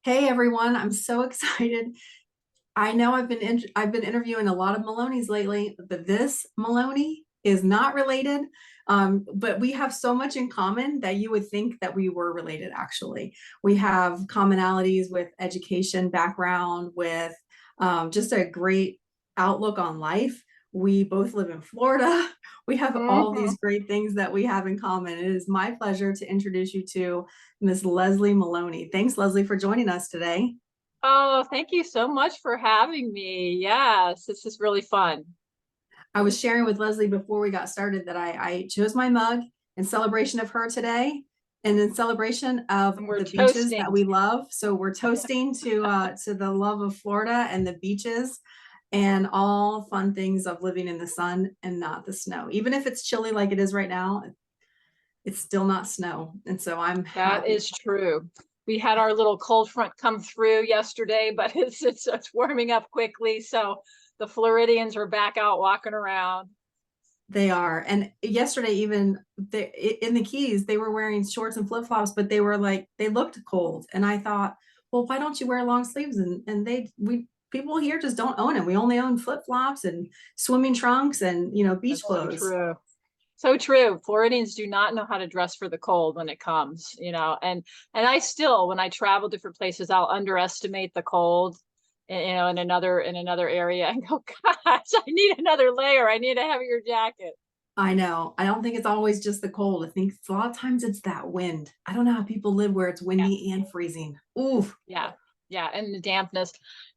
Hey everyone, I'm so excited. I know I've been interviewing a lot of Maloney's lately, but this Maloney is not related. But we have so much in common that you would think that we were related actually. We have commonalities with education background, with just a great outlook on life. We both live in Florida. We have all hmm these great things that we have in common. It is my pleasure to introduce you to Miss Leslie Maloney. Thanks, Leslie, for joining us today. Oh, thank you so much for having me. Yes, this is really fun. I was sharing with Leslie before we got started that I chose my mug in celebration of her today and in celebration of And we're the beaches that toasting. we love. So we're toasting to the love of Florida and the beaches and all fun things of living in the sun and not the snow. Even if it's chilly like it is right now, it's still not snow. And so I'm That happy. is true. We had our little cold front come through yesterday, but it's warming up quickly. So the Floridians are back out walking around. They are. And yesterday, even in the Keys, they were wearing shorts and flip-flops, but they were like, they looked cold. And I thought, well, why don't you wear long sleeves? And we people here just don't own it. We only own flip-flops and swimming trunks and beach That's so clothes. true. So true. Floridians do not know how to dress for the cold when it comes, and I still, when I travel different places, I'll underestimate the cold, in another area and go, gosh, I need another layer. I need a heavier jacket. I know. I don't think it's always just the cold. I think a lot of times it's that wind. I don't know how people live where it's Yeah, windy and freezing. Ooh, yeah, yeah. And the dampness.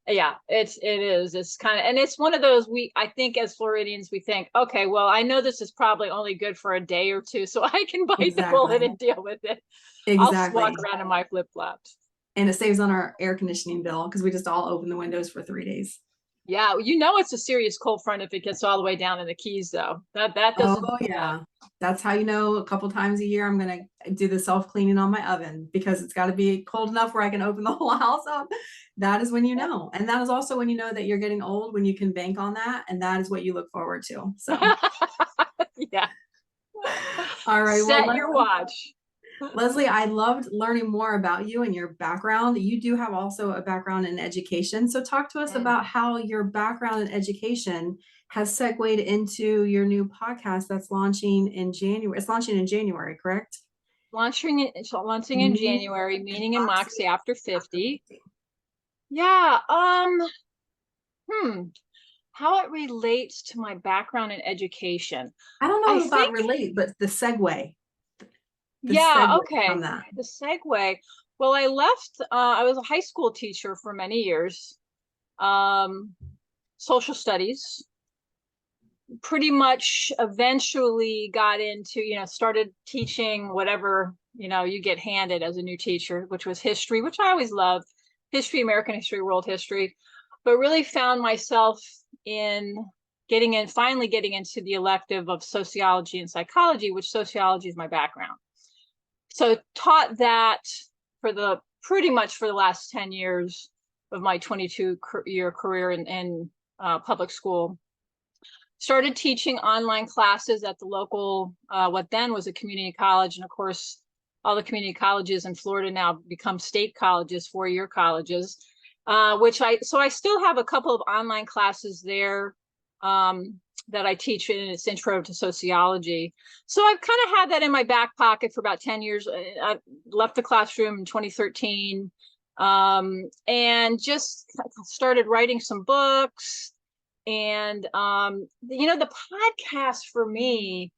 Yeah, it is. It's kind of, and it's one of those, I think as Floridians, we think, okay, well, I know this is probably only good for a day or two, so I can bite the bullet exactly. and deal with it. I'll walk Exactly. around in my flip-flops. And it saves on our air conditioning bill because we just all open the windows for 3 days. Yeah, it's a serious cold front if it gets all the way down in the Keys, though. That Oh doesn't. yeah. That's how you know a couple times a year I'm gonna do the self-cleaning on my oven because it's got to be cold enough where I can open the whole house up. That is when you Yep. know. And that is also when you know that you're getting old, when you can bank on that. And that is what you look forward to. So, Yeah. all right. Well, Set your watch. Leslie, I loved learning more about you and your background. You do have also a background in education. So, talk to us Mm. about how your background in education has segued into your new podcast that's launching in January. It's launching in January, correct? Launching in Meaning January, and Meaning and Moxie Moxie after after 50. 50. Yeah. Hmm. How it relates to my background in education. I don't I know about think, relate, but the yeah, segue from okay. that. The segue. Well, I was a high school teacher for many years. Um, Social studies. Pretty much eventually got into, started teaching whatever, you get handed as a new teacher, which was history, which I always loved, history, American history, world history, but really found myself in finally getting into the elective of sociology and psychology, which sociology is my background. So taught that for the pretty much for the last 10 years of my 22-year career in public school. Started teaching online classes at the local, what then was a community college. And of course, all the community colleges in Florida now become state colleges, 4-year colleges, so I still have a couple of online classes there that I teach in its intro to sociology. So I've kind of had that in my back pocket for about 10 years. I left the classroom in 2013 and just started writing some books and the podcast for me,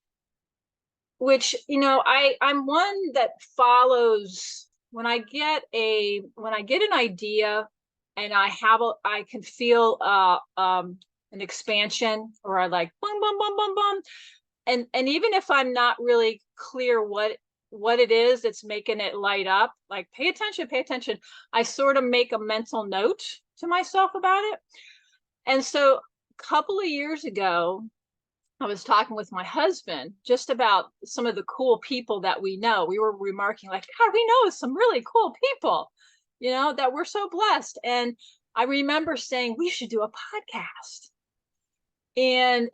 which I'm one that follows when I get an idea and I can feel an expansion, or I like boom boom boom boom boom, and even if I'm not really clear what it is that's making it light up, like pay attention, I sort of make a mental note to myself about it. And so a couple of years ago, I was talking with my husband just about some of the cool people that we know. We were remarking, like, God, we know some really cool people, that we're so blessed. And I remember saying we should do a podcast and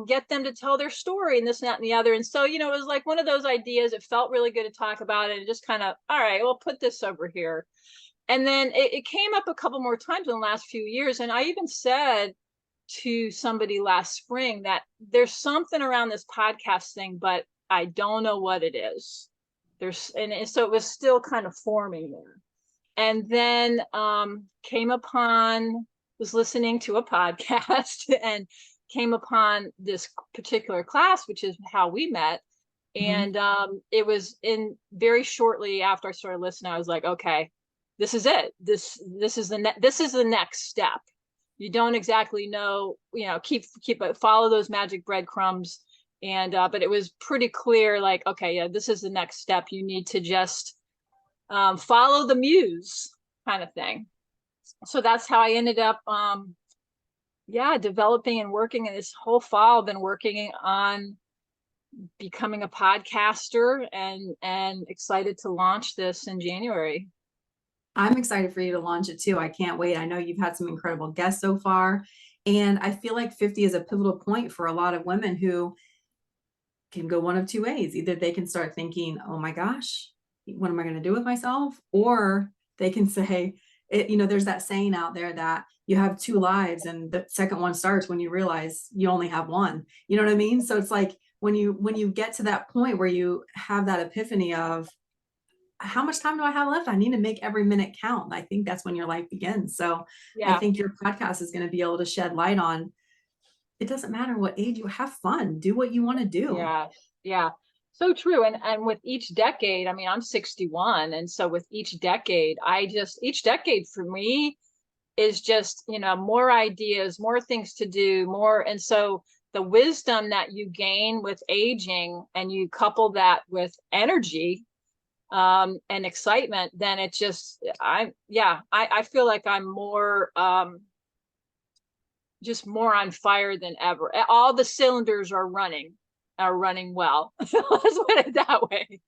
get them to tell their story and this and that and the other. And so, it was like one of those ideas. It felt really good to talk about it. And just kind of, all right, we'll put this over here. And then it came up a couple more times in the last few years. And I even said to somebody last spring that there's something around this podcast thing, but I don't know what it is. And so it was still kind of forming there. And then was listening to a podcast and came upon this particular class, which is how we met. Mhm. And it was in very shortly after I started listening, I was like, okay, this is it. This is the next step. You don't exactly know, follow those magic breadcrumbs. And but it was pretty clear, like, okay, yeah, this is the next step. You need to just follow the muse kind of thing. So that's how I ended up developing and working. And this whole fall I've been working on becoming a podcaster, and excited to launch this in January. I'm excited for you to launch it too. I can't wait. I know you've had some incredible guests so far. And I feel like 50 is a pivotal point for a lot of women who can go one of two ways. Either they can start thinking, oh my gosh, what am I going to do with myself? Or they can say, there's that saying out there that you have two lives and the second one starts when you realize you only have one. You know what I mean? So it's like when you get to that point where you have that epiphany of, how much time do I have left? I need to make every minute count. I think that's when your life begins. So I Yeah. think your podcast is going to be able to shed light on, it doesn't matter what age you have, fun, do what you want to do. Yeah. Yeah. So true. And with each decade, I mean, I'm 61. And so with each decade, each decade for me is just, more ideas, more things to do, more. And so the wisdom that you gain with aging and you couple that with energy and excitement, then it just, I feel like I'm more, just more on fire than ever. All the cylinders are running well. Let's put it that way.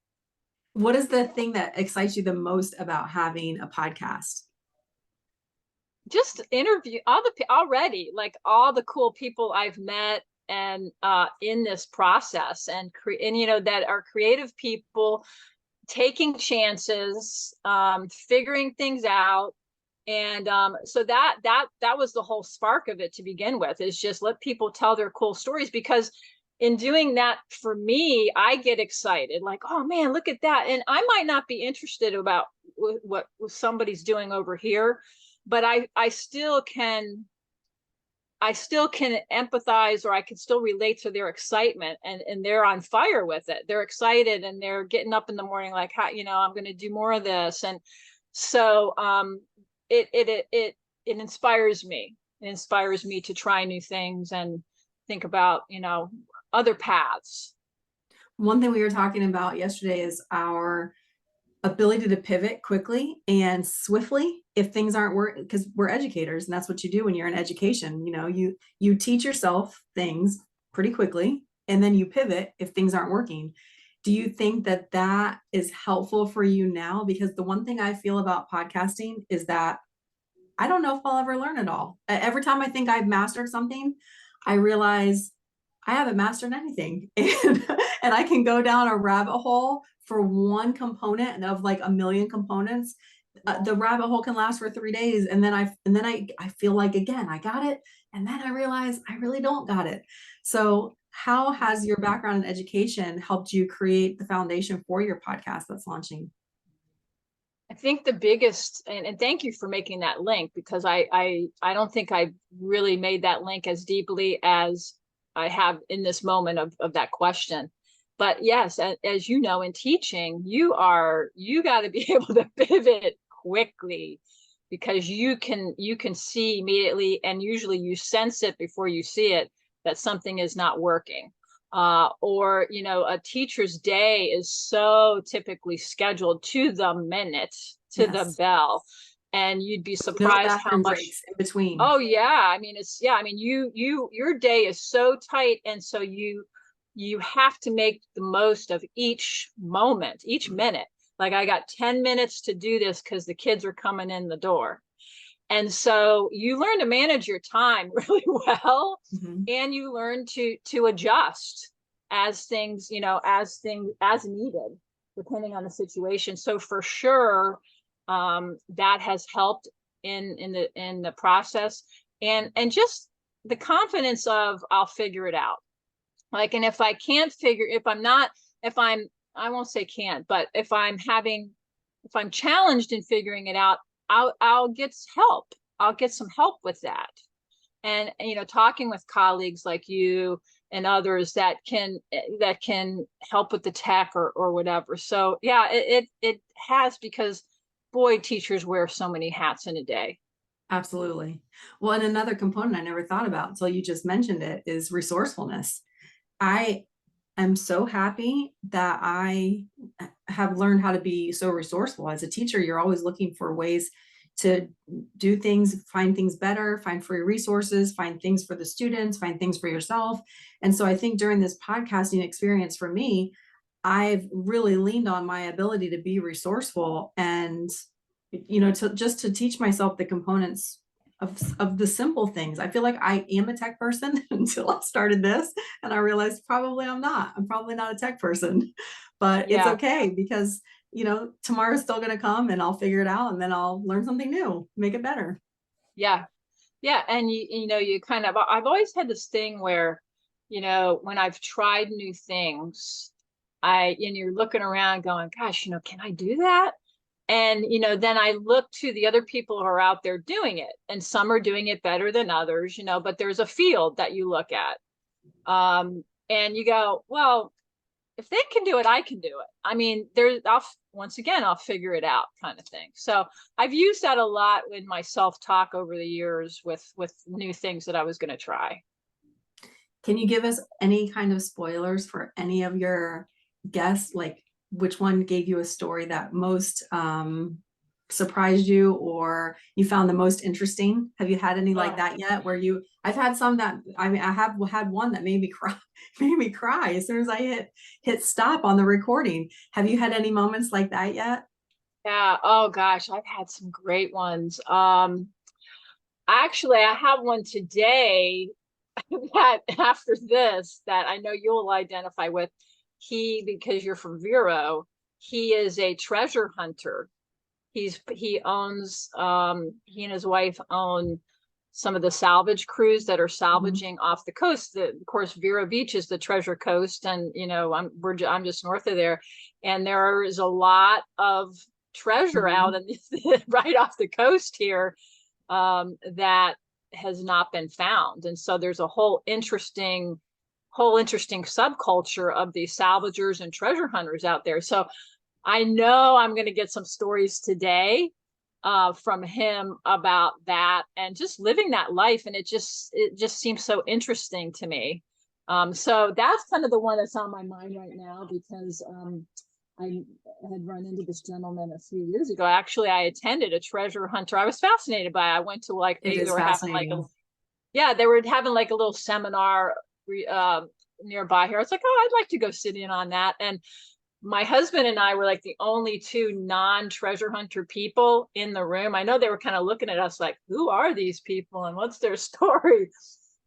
What is the thing that excites you the most about having a podcast? Just interview already, like all the cool people I've met and in this process, and that are creative people taking chances, figuring things out. And so that was the whole spark of it to begin with, is just let people tell their cool stories, because in doing that, for me, I get excited, like, oh man, look at that. And I might not be interested about what somebody's doing over here, but I still can empathize, or I can still relate to their excitement, and they're on fire with it. They're excited and they're getting up in the morning like, how, I'm going to do more of this. And so it inspires me. It inspires me to try new things and think about, other paths. One thing we were talking about yesterday is our ability to pivot quickly and swiftly if things aren't working, because we're educators and that's what you do when you're in education. You teach yourself things pretty quickly and then you pivot if things aren't working. Do you think that that is helpful for you now? Because the one thing I feel about podcasting is that I don't know if I'll ever learn it all. Every time I think I've mastered something, I realize I haven't mastered anything. And I can go down a rabbit hole for one component of like a million components. The rabbit hole can last for 3 days. And then I feel like, again, I got it. And then I realize I really don't got it. So how has your background in education helped you create the foundation for your podcast that's launching? I think the biggest, and thank you for making that link, because I don't think I really made that link as deeply as I have in this moment of that question. But yes, as you know, in teaching, you got to be able to pivot quickly, because you can see immediately, and usually you sense it before you see it, that something is not working. Or a teacher's day is so typically scheduled to the minute, to the Yes. bell, and you'd be No surprised how bathroom much. breaks in between. Oh yeah, I mean, your day is so tight, and so you have to make the most of each moment, each minute. Like, I got 10 minutes to do this because the kids are coming in the door. And so you learn to manage your time really well, Mhm. and you learn to adjust as as needed, depending on the situation. So for sure, That has helped in the process, and just the confidence of I'll figure it out. Like, and if I can't figure, if I'm, I won't say can't, but if I'm challenged in figuring it out, I'll get help. I'll get some help with that. And, talking with colleagues like you and others that can help with the tech or whatever. So yeah, it has, because boy, teachers wear so many hats in a day. Absolutely. Well, and another component I never thought about until you just mentioned it is resourcefulness. I am so happy that I have learned how to be so resourceful. As a teacher, you're always looking for ways to do things, find things better, find free resources, find things for the students, find things for yourself. And so I think during this podcasting experience for me, I've really leaned on my ability to be resourceful and, to teach myself the components of the simple things. I feel like I am a tech person until I started this, and I realized probably I'm not. I'm probably not a tech person, but it's Yeah, okay because tomorrow's still going to come and I'll figure it out and then I'll learn something new, make it better. yeah, yeah. And you kind of, I've always had this thing where, when I've tried new things, and you're looking around going, gosh, can I do that? And, then I look to the other people who are out there doing it, and some are doing it better than others, but there's a field that you look at. And you go, well, if they can do it, I can do it. I mean, I'll figure it out, kind of thing. So I've used that a lot in my self-talk over the years with new things that I was going to try. Can you give us any kind of spoilers for any of your guests? Like which one gave you a story that most surprised you or you found the most interesting? Have you had any like that yet? I've had some that, I have had one that made me cry, made me cry as soon as I hit stop on the recording. Have you had any moments like that yet? Yeah. Oh gosh, I've had some great ones. Actually, I have one today that after this that I know you'll identify with. Because you're from Vero, he is a treasure hunter. He owns he and his wife own some of the salvage crews that are Mhm. salvaging off the coast. Of course, Vero Beach is the treasure coast, and I'm just north of there, and there is a lot of treasure out Mhm. in right off the coast here, that has not been found. And so there's a whole interesting subculture of these salvagers and treasure hunters out there. So I know I'm going to get some stories today from him about that and just living that life. And it just seems so interesting to me. So that's kind of the one that's on my mind right now, because I had run into this gentleman a few years ago. Actually, I attended a treasure hunter. I was fascinated by it. I went to It they is were having fascinating. they were having like a little seminar nearby here. I was like, oh, I'd like to go sit in on that. And my husband and I were like the only two non-treasure hunter people in the room. I know they were kind of looking at us like, who are these people and what's their story?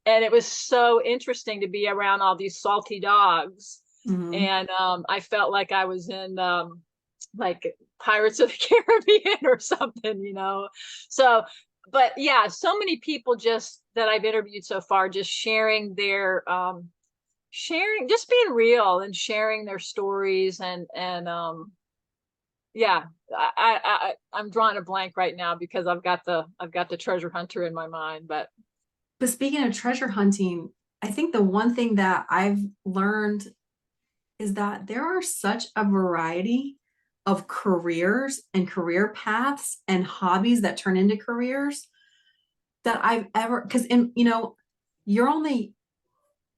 And it was so interesting to be around all these salty dogs. Mhm. And I felt like I was in like Pirates of the Caribbean or something. So, but yeah, so many people just that I've interviewed so far, just sharing, just being real and sharing their stories. And yeah, I'm drawing a blank right now because I've got the treasure hunter in my mind. But But speaking of treasure hunting, I think the one thing that I've learned is that there are such a variety of careers and career paths and hobbies that turn into careers that I've ever, because you're only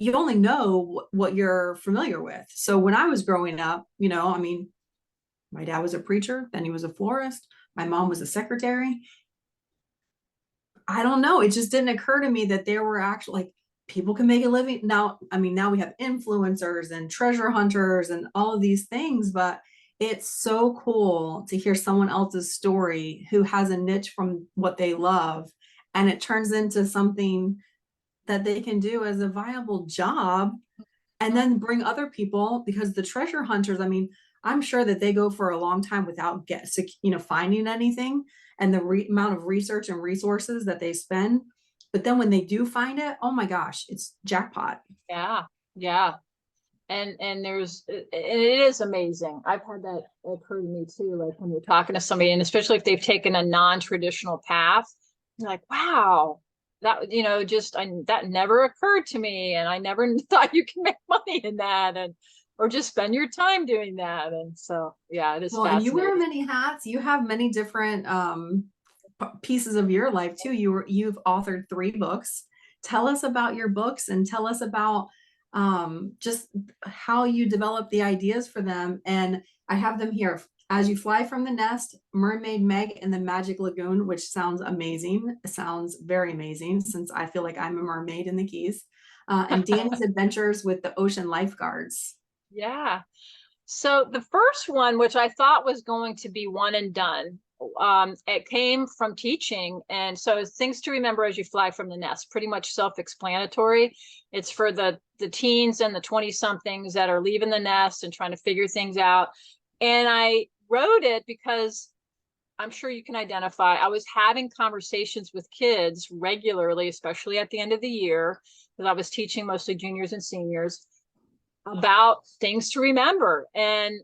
you only know what you're familiar with. So when I was growing up, I mean, my dad was a preacher, then he was a florist, my mom was a secretary. I don't know. It just didn't occur to me that there were actually like people can make a living now. I mean, now we have influencers and treasure hunters and all of these things, but it's so cool to hear someone else's story who has a niche from what they love and it turns into something that they can do as a viable job and then bring other people because the treasure hunters, I mean, I'm sure that they go for a long time without finding anything, and the amount of research and resources that they spend. But then when they do find it, oh my gosh, it's jackpot. Yeah, yeah. And it is amazing. I've had that occur to me too, like when you're talking to somebody, and especially if they've taken a non-traditional path, you're like, wow, that, that never occurred to me, and I never thought you can make money in that, and or just spend your time doing that. And so, yeah, it is Well, and you wear fascinating. many hats. You have many different pieces of your life too. You've authored 3 books. Tell us about your books, and tell us about just how you develop the ideas for them. And I have them here: As You Fly from the Nest, Mermaid Meg, and the Magic Lagoon, which sounds amazing. It sounds very amazing, since I feel like I'm a mermaid in the Keys. And Danny's Adventures with the Ocean Lifeguards. Yeah. So the first one, which I thought was going to be one and done, it came from teaching. And so it's Things to Remember as You Fly from the Nest, pretty much self-explanatory. It's for the teens and the 20-somethings that are leaving the nest and trying to figure things out. And I wrote it because I'm sure you can identify. I was having conversations with kids regularly, especially at the end of the year, because I was teaching mostly juniors and seniors, about things to remember. And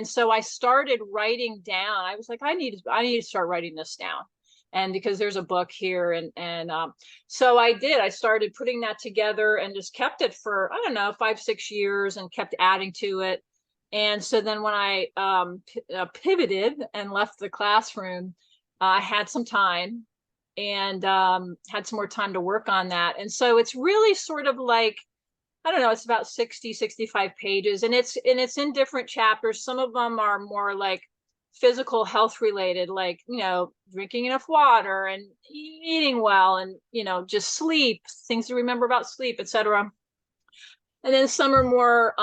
so I started writing down. I was like, I need to start writing this down. And because there's a book here, and so I did. I started putting that together and just kept it for, I don't know, 5-6 years, and kept adding to it. And so then when I pivoted and left the classroom, I had some time, and had some more time to work on that. And so it's really sort of like, I don't know, it's about 60, 65 pages, and it's in different chapters. Some of them are more like physical health related, like, drinking enough water and eating well, and, just sleep, things to remember about sleep, etc. And then some are more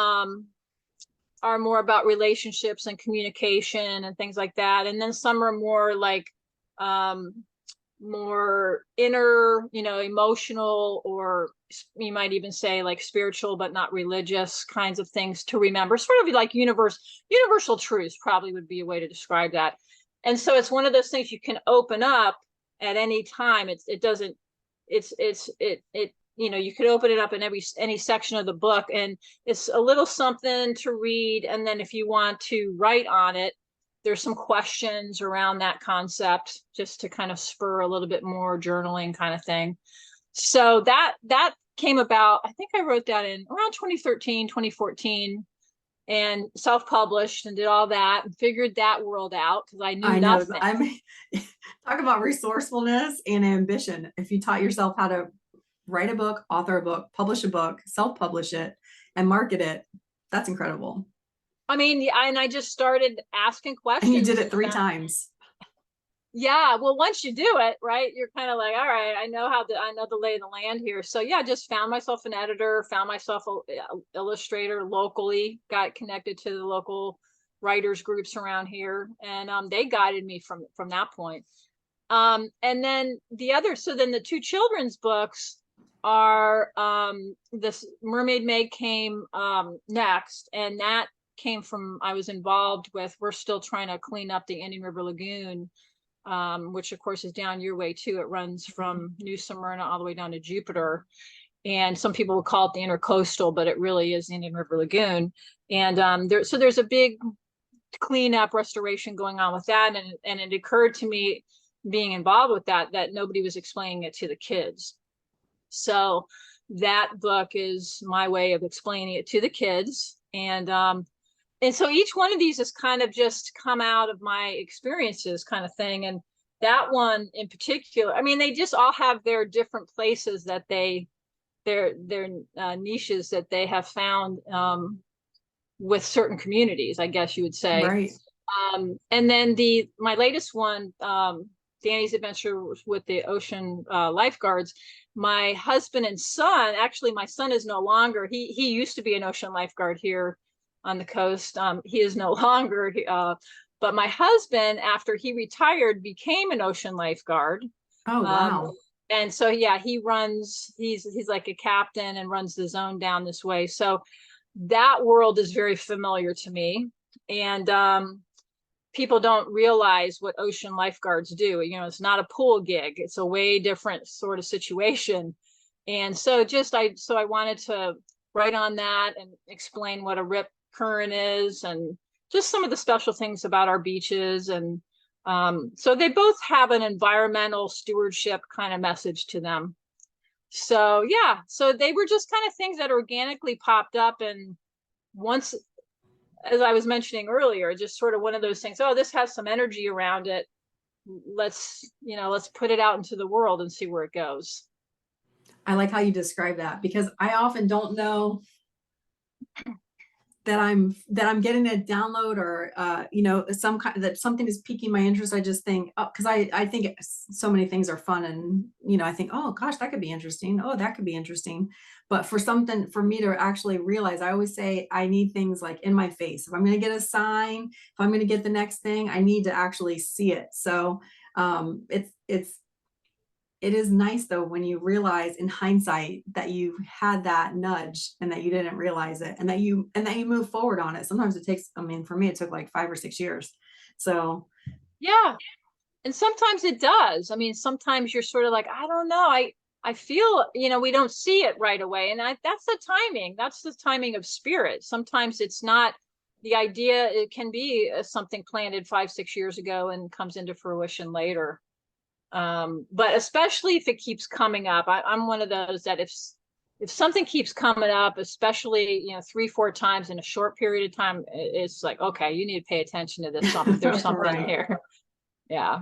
about relationships and communication and things like that. And then some are more like, more inner, emotional, or you might even say like spiritual but not religious kinds of things to remember, sort of like universal truths probably would be a way to describe that. And so it's one of those things you can open up at any time. It doesn't, you could open it up in any section of the book, and it's a little something to read. And then if you want to write on it, there's some questions around that concept, just to kind of spur a little bit more journaling kind of thing. So that came about, I think I wrote that in around 2013, 2014, and self-published, and did all that, and figured that world out because I knew I know. nothing. Talk about resourcefulness and ambition. If you taught yourself how to write a book, author a book, publish a book, self-publish it, and market it, that's incredible. I mean, and I just started asking And you questions. did it 3 times. Yeah, well, once you do it, right, you're kind of like, all right, I know the lay of the land here. So yeah, just found myself an editor, found myself a illustrator locally, got connected to the local writers groups around here, and they guided me from that point. And then then the 2 children's books are, this Mermaid Meg came next, and that came from, I was involved with, we're still trying to clean up the Indian River Lagoon, which of course is down your way too. It runs from New Smyrna all the way down to Jupiter. And some people will call it the intercoastal, but it really is the Indian River Lagoon. And there's a big cleanup restoration going on with that. And it occurred to me, being involved with that nobody was explaining it to the kids. So that book is my way of explaining it to the kids. And so each one of these has kind of just come out of my experiences kind of thing. And that one in particular, I mean, they just all have their different places that their niches that they have found, with certain communities, I guess you would say. Right. And then my latest one, Danny's Adventure with the Ocean Lifeguards, my husband and son, actually my son is no longer, he used to be an ocean lifeguard here on the coast. He is no longer, but my husband, after he retired, became an ocean lifeguard. Oh, wow. And so, yeah, he's like a captain and runs the zone down this way. So that world is very familiar to me. And people don't realize what ocean lifeguards do. You know, it's not a pool gig. It's a way different sort of situation. And so I wanted to write on that and explain what a rip current is and just some of the special things about our beaches. And so they both have an environmental stewardship kind of message to them. So yeah, so they were just kind of things that organically popped up. And once, as I was mentioning earlier, just sort of one of those things, oh, this has some energy around it. Let's put it out into the world and see where it goes. I like how you describe that, because I often don't know that I'm getting a download or some kind that something is piquing my interest. I just think, oh, because I think so many things are fun, and I think, oh gosh, that could be interesting. Oh, that could be interesting. But for me to actually realize, I always say I need things like in my face. If I'm going to get a sign, if I'm going to get the next thing, I need to actually see it. So it is nice though when you realize in hindsight that you had that nudge and that you didn't realize it, and that you move forward on it. Sometimes it takes, for me, it took like 5 or 6 years. So yeah, and sometimes it does. Sometimes you're sort of like, I don't know, I feel, we don't see it right away, and that's the timing. That's the timing of spirit. Sometimes it's not the idea. It can be something planted 5, 6 years ago and comes into fruition later. But especially if it keeps coming up, I'm one of those that if something keeps coming up, especially 3, 4 times in a short period of time, it's like, okay, you need to pay attention to this. There's something right. here. Yeah,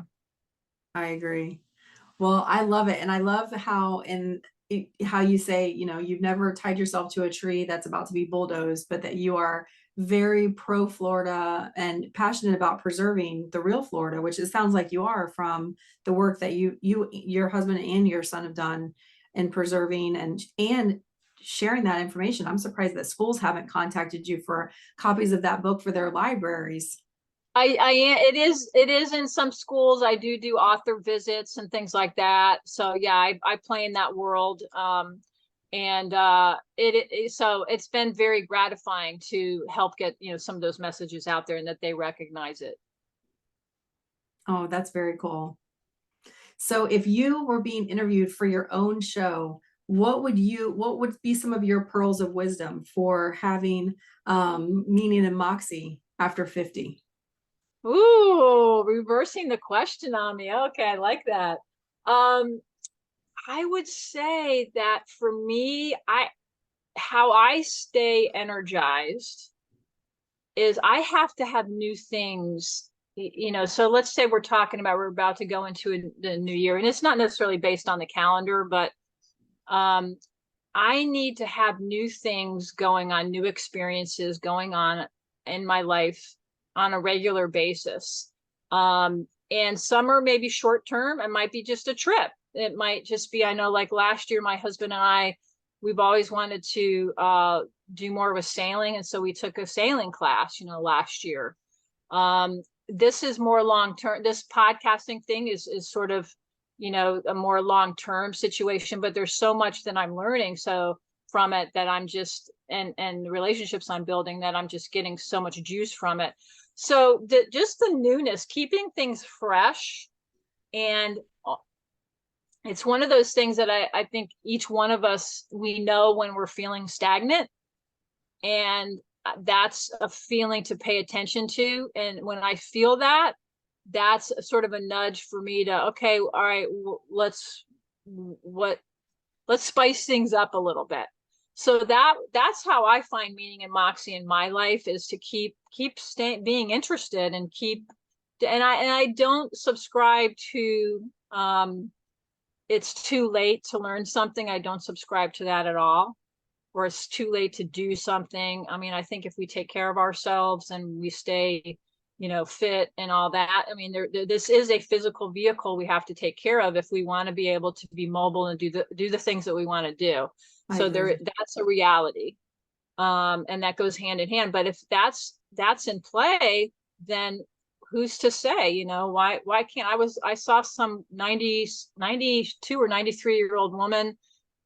I agree. Well, I love it. And I love how how you say, you've never tied yourself to a tree that's about to be bulldozed, but that you are very pro Florida and passionate about preserving the real Florida, which it sounds like you are, from the work that your husband and your son have done in preserving and sharing that information. I'm surprised that schools haven't contacted you for copies of that book for their libraries. it is in some schools. I do author visits and things like that. So yeah, I play in that world. And so it's been very gratifying to help get some of those messages out there and that they recognize it. Oh, that's very cool. So if you were being interviewed for your own show, what would be some of your pearls of wisdom for having Meaning and Moxie after 50? Ooh, reversing the question on me. Okay, I like that. I would say that for me, how I stay energized is I have to have new things. So let's say we're about to go into the new year, and it's not necessarily based on the calendar, but I need to have new things going on, new experiences going on in my life on a regular basis. And some are maybe short term. It might be just a trip. It might just be, I know, like last year, my husband and I, we've always wanted to do more with sailing. And so we took a sailing class, last year. This is more long term. This podcasting thing is sort of, a more long term situation, but there's so much that I'm learning from it, that I'm just, and the relationships I'm building, that I'm just getting so much juice from it. So just the newness, keeping things fresh. And it's one of those things that I think each one of us, we know when we're feeling stagnant, and that's a feeling to pay attention to. And when I feel that, that's a sort of a nudge for me to, okay, all right, let's spice things up a little bit. So that's how I find meaning and moxie in my life, is to keep being interested, and I don't subscribe to it's too late to learn something. I don't subscribe to that at all. Or it's too late to do something. I think if we take care of ourselves and we stay, fit and all that, this is a physical vehicle we have to take care of if we want to be able to be mobile and do the things that we want to do. So that's a reality. And that goes hand in hand. But if that's in play, then who's to say, why can't I saw some 92 or 93-year-old woman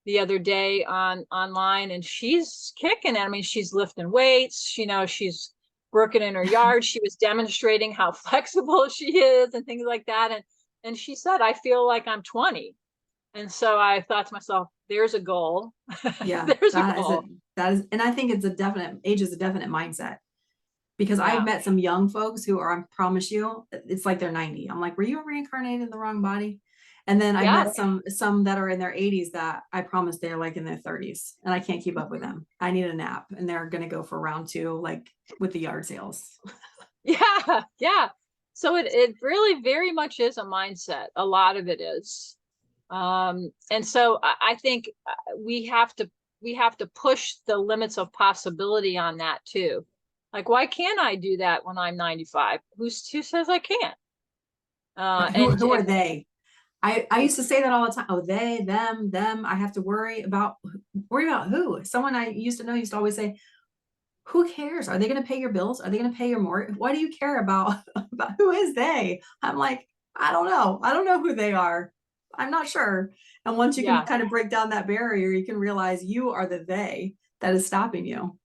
the other day online, and she's kicking it. She's lifting weights, she's working in her yard. She was demonstrating how flexible she is and things like that. And she said, I feel like I'm 20. And so I thought to myself, there's a goal. Yeah, There's a goal. that is, and I think it's a definite, age is a definite mindset, because I've Yeah. met some young folks who are, I promise you, it's like they're 90. I'm like, were you reincarnated in the wrong body? And then I've Yeah. met some that are in their 80s that I promise they're like in their 30s, and I can't keep up with them. I need a nap, and they're going to go for round 2, like with the yard sales. Yeah. Yeah. So it really very much is a mindset. A lot of it is. And so I think we have to push the limits of possibility on that too. Like, why can't I do that when I'm 95? Who says I can't? Right. And Who are they? I used to say that all the time. Oh, they, them. I have to worry about who? Someone I used to know used to always say, who cares? Are they going to pay your bills? Are they going to pay your mortgage? Why do you care about about who is they? I'm like, I don't know. I don't know who they are. I'm not sure. And once you can yeah, kind of break down that barrier, you can realize you are the they that is stopping you.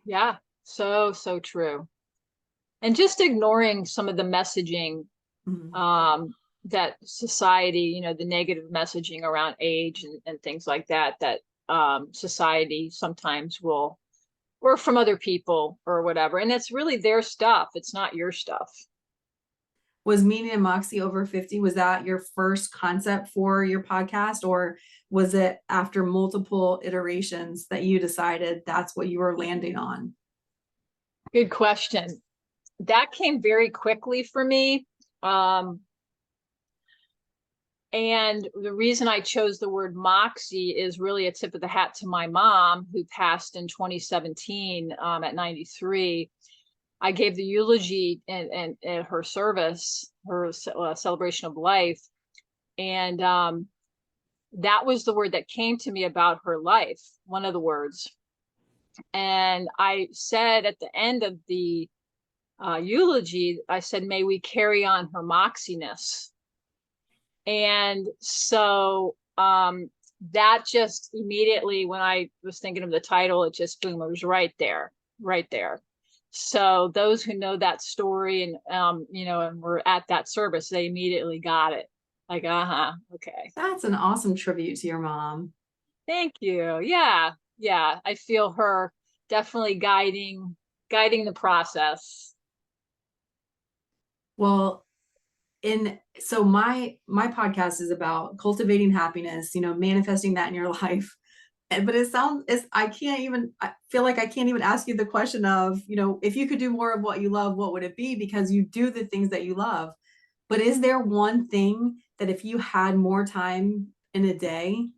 yeah, so true. And just ignoring some of the messaging Mhm. that society, the negative messaging around age and things like that, that society sometimes will, or from other people or whatever. And it's really their stuff. It's not your stuff. Was Meaning and Moxie over 50? Was that your first concept for your podcast, or was it after multiple iterations that you decided that's what you were landing on? Good question. That came very quickly for me. Um, and the reason I chose the word Moxie is really a tip of the hat to my mom, who passed in 2017 at 93. I gave the eulogy and her service, her celebration of life. And that was the word that came to me about her life, one of the words. And I said at the end of the eulogy, I said, may we carry on her moxiness. And so that just immediately, when I was thinking of the title, it just, boom, it was right there, right there. So those who know that story and, and were at that service, they immediately got it. Like, okay. That's an awesome tribute to your mom. Thank you. Yeah. Yeah. I feel her definitely guiding the process. Well, so my podcast is about cultivating happiness, manifesting that in your life. But I feel like I can't even ask you the question of, if you could do more of what you love, what would it be? Because you do the things that you love. But is there one thing that if you had more time in a day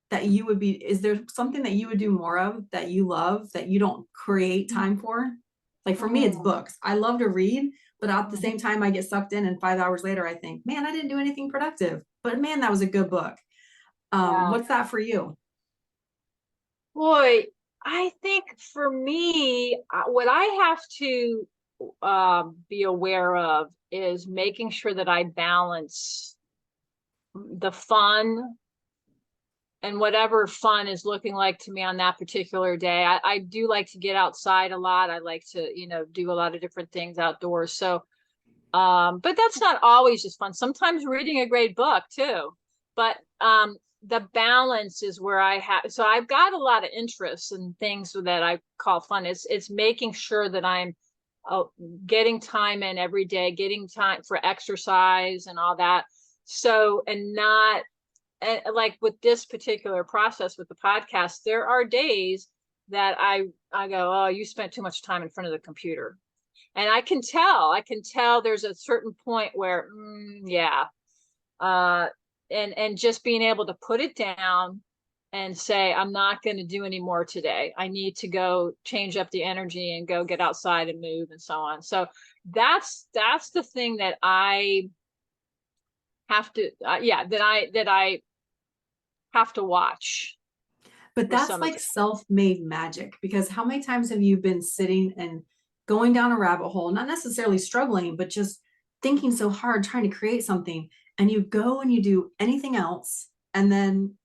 that is there something that you would do more of that you love that you don't create time for? Like for me, it's Mm. books. I love to read, but at the Mhm. same time, I get sucked in, and 5 hours later, I think, man, I didn't do anything productive. But man, that was a good book. Yeah. What's that for you? Boy, I think for me, what I have to be aware of is making sure that I balance the fun and whatever fun is looking like to me on that particular day. I do like to get outside a lot. I like to, do a lot of different things outdoors. So, but that's not always just fun. Sometimes reading a great book too. But the balance is where I have. So I've got a lot of interests and things that I call fun. It's making sure that I'm uh, getting time in every day, getting time for exercise and all that. So, and not, and like with this particular process with the podcast, there are days that I go, oh, you spent too much time in front of the computer. And I can tell there's a certain point where, yeah. Uh, and just being able to put it down and say, I'm not going to do any more today. I need to go change up the energy and go get outside and move and so on. So that's the thing that I have to, that I have to watch But for that's some of like it. self-made magic, because how many times have you been sitting and going down a rabbit hole, not necessarily struggling, but just thinking so hard, trying to create something, and you go and you do anything else, and then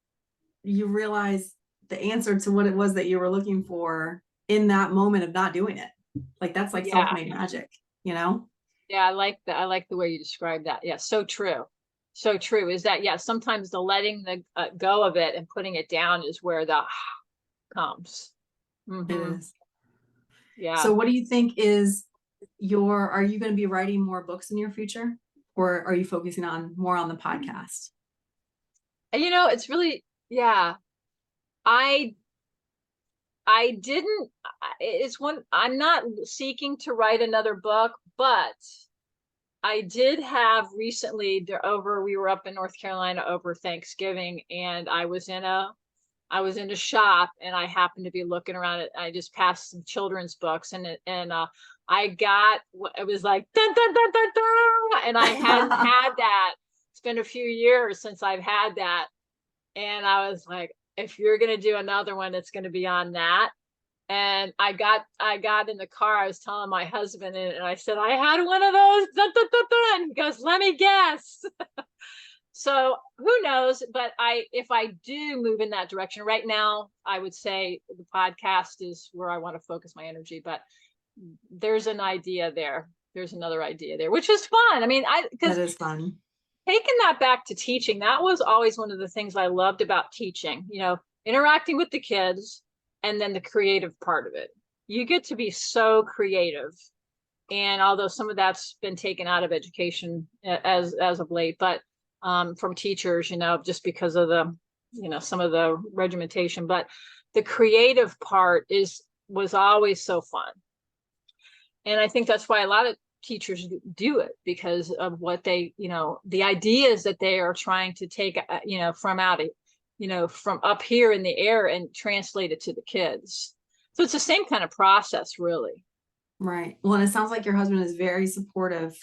you realize the answer to what it was that you were looking for in that moment of not doing it. Like that's like Yeah. self-made magic, you know? Yeah, I like that. I like the way you describe that. Yeah, so true. So true. Is that, yeah, sometimes the letting the go of it and putting it down is where the comes. It Mm-hmm. is. Yeah. So what do you think is are you going to be writing more books in your future, or are you focusing on more on the podcast? And, it's really, yeah. I I didn't, it's one, I'm not seeking to write another book, but I did have recently we were up in North Carolina over Thanksgiving, and I was in a shop, and I happened to be looking around it. I just passed some children's books, I got, it was like dun, dun, dun, dun, dun, and I hadn't had that. It's been a few years since I've had that, and I was like, if you're gonna do another one, it's gonna be on that. And I got in the car. I was telling my husband, and I said, I had one of those. Dun, dun, dun, dun. And he goes, let me guess. So who knows? But if I do move in that direction right now, I would say the podcast is where I want to focus my energy. But there's an idea there. There's another idea there, which is fun. I mean, because That is fun. taking that back to teaching, that was always one of the things I loved about teaching, interacting with the kids, and then the creative part of it. You get to be so creative. And although some of that's been taken out of education as of late, but from teachers, just because of some of the regimentation, but the creative part was always so fun. And I think that's why a lot of teachers do it, because of what they, the ideas that they are trying to take, from out of, from up here in the air and translate it to the kids. So it's the same kind of process, really. Right. Well, and it sounds like your husband is very supportive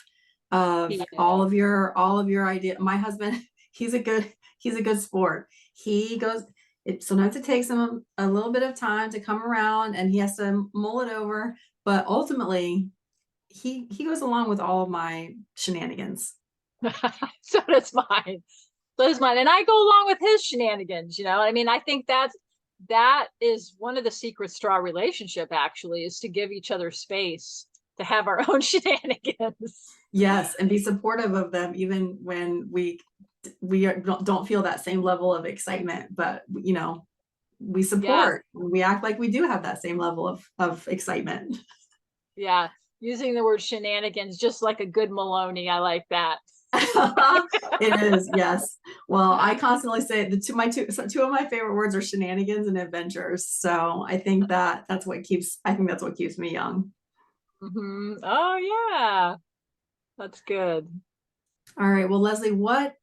of Yeah. all of your idea. My husband, he's a good sport. He goes, sometimes it takes him a little bit of time to come around, and he has to mull it over, but ultimately he goes along with all of my shenanigans. So does mine. So does mine. And I go along with his shenanigans, I mean, I think that is one of the secrets to our relationship, actually, is to give each other space to have our own shenanigans. Yes, and be supportive of them even when don't feel that same level of excitement, but we Yeah. support. We act like we do have that same level of excitement. Yeah. Using the word shenanigans, just like a good Maloney. I like that. It is, yes. Well, I constantly say two of my favorite words are shenanigans and adventures. So I think that's what keeps me young. Mm-hmm. Oh yeah, that's good. All right. Well, Leslie, what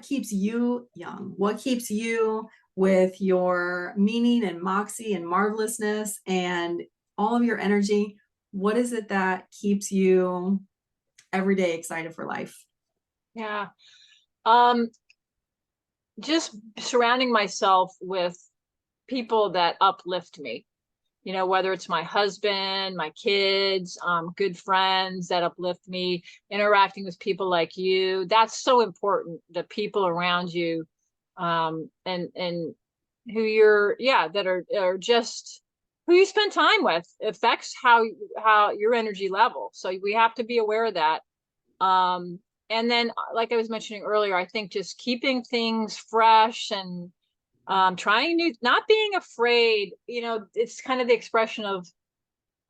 keeps you young? What keeps you with your meaning and moxie and marvelousness and all of your energy? What is it that keeps you every day excited for life? Yeah. Um, just surrounding myself with people that uplift me, whether it's my husband, my kids, good friends that uplift me, interacting with people like you. That's so important. The people around you, and who that are just who you spend time with affects how your energy level. So we have to be aware of that. And then, like I was mentioning earlier, I think just keeping things fresh and trying new, not being afraid. It's kind of the expression of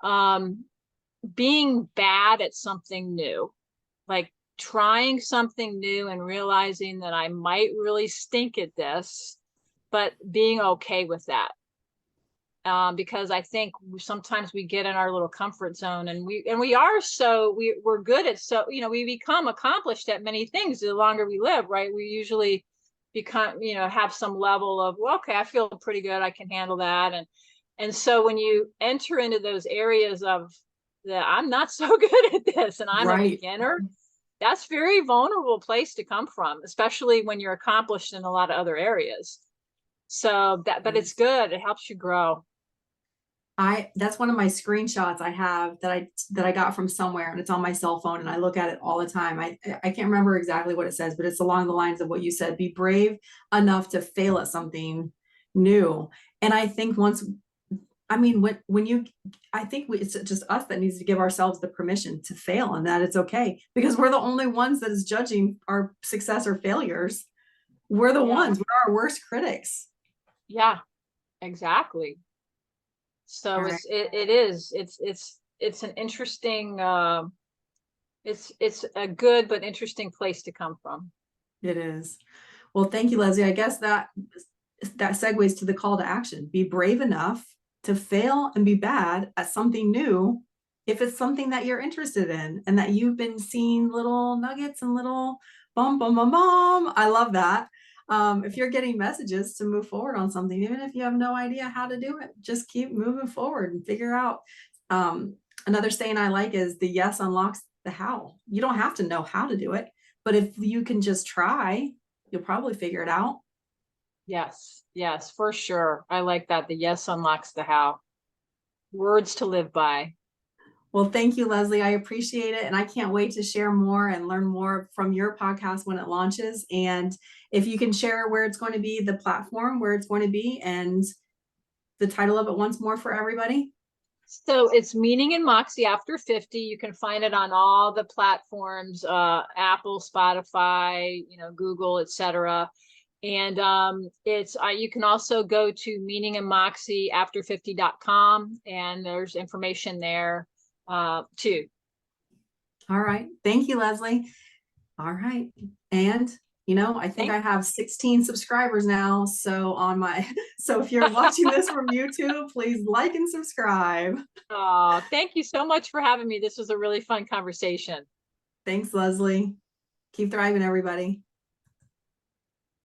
um, being bad at something new, like trying something new and realizing that I might really stink at this, but being okay with that. Because I think sometimes we get in our little comfort zone, and we're good at, so we become accomplished at many things the longer we live, right? We usually become, have some level of, well, okay, I feel pretty good, I can handle that. And so when you enter into those areas of that, I'm not so good at this and I'm a Right. beginner, that's very vulnerable place to come from, especially when you're accomplished in a lot of other areas. So but it's good, it helps you grow. That's one of my screenshots I have that I got from somewhere, and it's on my cell phone, and I look at it all the time. I can't remember exactly what it says, but it's along the lines of what you said: be brave enough to fail at something new. And I think I mean, I think it's just us that needs to give ourselves the permission to fail and that it's okay, because we're the only ones that is judging our success or failures. We're the Yeah, ones, we're our worst critics. yeah, exactly. All So right. it's an interesting it's a good but interesting place to come from. It is. Well, thank you, Leslie. I guess that segues to the call to action. Be brave enough to fail and be bad at something new if it's something that you're interested in and that you've been seeing little nuggets and little bum bum bum bum. I love that. If you're getting messages to move forward on something, even if you have no idea how to do it, just keep moving forward and figure out. Another saying I like is the yes unlocks the how. You don't have to know how to do it, but if you can just try, you'll probably figure it out. Yes, yes, for sure. I like that. The yes unlocks the how. Words to live by. Well, thank you, Leslie. I appreciate it. And I can't wait to share more and learn more from your podcast when it launches. And if you can share where it's going to be, the platform where it's going to be, and the title of it once more for everybody. So it's Meaning and Moxie After 50. You can find it on all the platforms, Apple, Spotify, Google, etc. And it's you can also go to meaningandmoxieafter50.com, and there's information there too. All right. Thank you, Leslie. All right. And I think I have 16 subscribers now. So so if you're watching this from YouTube, please like and subscribe. Thank you so much for having me. This was a really fun conversation. Thanks, Leslie. Keep thriving, everybody.